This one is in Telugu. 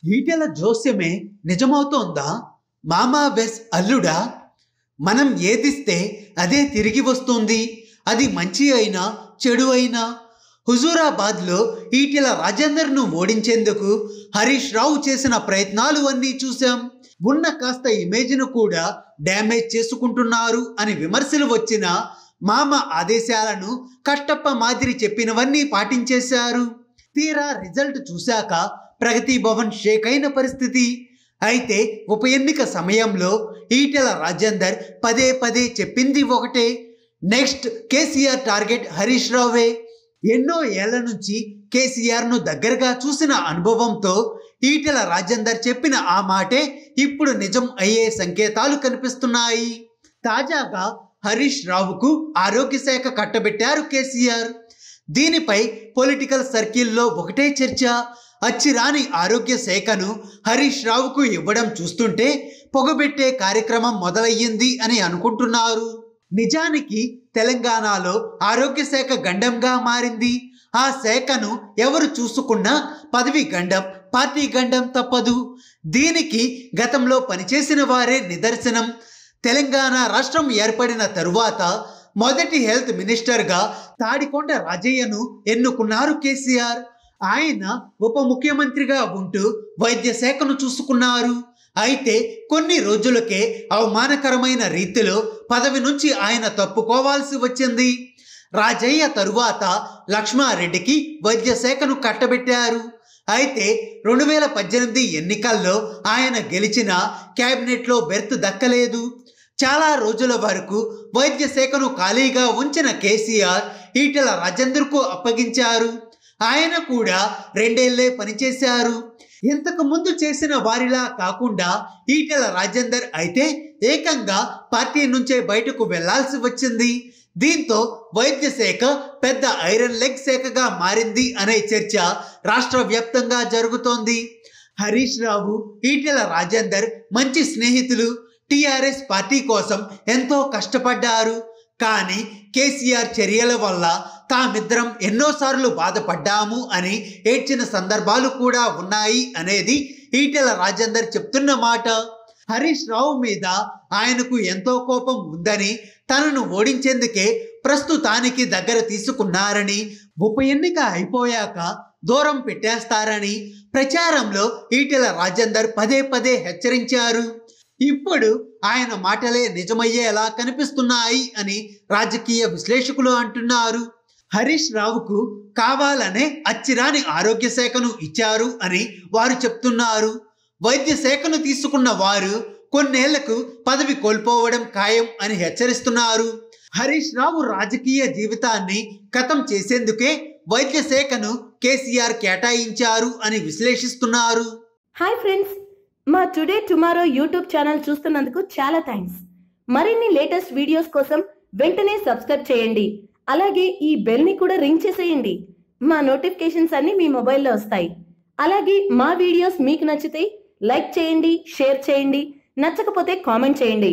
ఈటెల జోస్యమే నిజమవుతోందా? మామా వెస్ అల్లుడా? మనం ఏదిస్తే అదే తిరిగి వస్తుంది. అది మంచి అయినా చెడు అయినా. హుజూరాబాద్లో ఈటెల రాజేందర్ను ఓడించేందుకు హరీష్ రావు చేసిన ప్రయత్నాలు అన్నీ చూశాం. ఉన్న కాస్త ఇమేజ్ను కూడా డ్యామేజ్ చేసుకుంటున్నారు అని విమర్శలు వచ్చినా మామ ఆదేశాలను కట్టప్ప మాదిరి చెప్పినవన్నీ పాటించేశారు. తీరా రిజల్ట్ చూశాక ప్రగతి భవన్ షేక్ అయిన పరిస్థితి. అయితే ఉప ఎన్నిక సమయంలో ఈటెల రాజేందర్ పదే పదే చెప్పింది ఒకటే, నెక్స్ట్ కేసీఆర్ టార్గెట్ హరీష్ రావే. ఎన్నో ఏళ్ల నుంచి కేసీఆర్ను దగ్గరగా చూసిన అనుభవంతో ఈటెల రాజేందర్ చెప్పిన ఆ మాటే ఇప్పుడు నిజం అయ్యే సంకేతాలు కనిపిస్తున్నాయి. తాజాగా హరీష్ రావుకు ఆరోగ్య శాఖ కట్టబెట్టారు కేసీఆర్. దీనిపై పొలిటికల్ సర్కిల్లో ఒకటే చర్చ. అచ్చిరాని ఆరోగ్య శాఖను హరీష్ రావుకు ఇవ్వడం చూస్తుంటే పొగబెట్టే కార్యక్రమం మొదలయ్యింది అని అనుకుంటున్నారు. నిజానికి తెలంగాణలో ఆరోగ్య శాఖ గండంగా మారింది. ఆ శాఖను ఎవరు చూసుకున్నా పదవి గండం, పార్టీ గండం తప్పదు. దీనికి గతంలో పనిచేసిన వారే నిదర్శనం. తెలంగాణ రాష్ట్రం ఏర్పడిన తరువాత మొదటి హెల్త్ మినిస్టర్గా తాడికొండ రాజయ్యను ఎన్నుకున్నారు కేసీఆర్. ఆయన ఉప ముఖ్యమంత్రిగా ఉంటూ వైద్య శాఖను చూసుకున్నారు. అయితే కొన్ని రోజులకే అవమానకరమైన రీతిలో పదవి నుంచి ఆయన తప్పుకోవాల్సి వచ్చింది. రాజయ్య తరువాత లక్ష్మారెడ్డికి వైద్య శాఖను కట్టబెట్టారు. అయితే 2018 ఎన్నికల్లో ఆయన గెలిచిన క్యాబినెట్లో బెర్త్ దక్కలేదు. చాలా రోజుల వరకు వైద్య శాఖను ఖాళీగా ఉంచిన కేసీఆర్ ఈటెల రాజేందర్కు అప్పగించారు. ఆయన కూడా 2 ఏళ్లే పనిచేశారు. ఇంతకు ముందు చేసిన వారిలా కాకుండా ఈటెల రాజేందర్ అయితే ఏకంగా పార్టీ నుంచే బయటకు వెళ్లాల్సి వచ్చింది. దీంతో వైద్య శాఖ పెద్ద ఐరన్ లెగ్ శాఖగా మారింది అనే చర్చ రాష్ట్ర వ్యాప్తంగా జరుగుతోంది. హరీష్ రావు, ఈటెల రాజేందర్ మంచి స్నేహితులు. టీఆర్ఎస్ పార్టీ కోసం ఎంతో కష్టపడ్డారు. కానీ కేసీఆర్ చర్యల వల్ల తామిద్దరం ఎన్నోసార్లు బాధపడ్డాము అని ఏడ్చిన సందర్భాలు కూడా ఉన్నాయి అనేది ఈటెల రాజేందర్ చెప్తున్న మాట. హరీష్ రావు మీద ఆయనకు ఎంతో కోపం ఉందని, తనను ఓడించేందుకే ప్రస్తుతానికి దగ్గర తీసుకున్నారని, ఉప ఎన్నిక అయిపోయాక దూరం పెట్టేస్తారని ప్రచారంలో ఈటెల రాజేందర్ పదే పదే హెచ్చరించారు. ఇప్పుడు ఆయన మాటలే నిజమయ్యేలా కనిపిస్తున్నాయి అని రాజకీయ విశ్లేషకులు అంటున్నారు. హరీష్ రావుకు కావాలనే అచ్చిరాని ఆరోగ్య శాఖను ఇచ్చారు అని వారు చెప్తున్నారు. వైద్య శాఖను తీసుకున్న వారు కొన్నేళ్లకు పదవి కోల్పోవడం ఖాయం అని హెచ్చరిస్తున్నారు. హరీష్ రావు రాజకీయ జీవితాన్ని ఖతం చేసేందుకే వైద్య శాఖను కేసీఆర్ కేటాయించారు అని విశ్లేషిస్తున్నారు. హాయ్ ఫ్రెండ్స్, మా టుడే టుమారో యూట్యూబ్ ఛానల్ చూస్తున్నందుకు చాలా థ్యాంక్స్. మరిన్ని లేటెస్ట్ వీడియోస్ కోసం వెంటనే సబ్స్క్రైబ్ చేయండి. అలాగే ఈ బెల్ ని కూడా రింగ్ చేసేయండి. మా నోటిఫికేషన్స్ అన్ని మీ మొబైల్లో వస్తాయి. అలాగే మా వీడియోస్ మీకు నచ్చితే లైక్ చేయండి, షేర్ చేయండి, నచ్చకపోతే కామెంట్ చేయండి.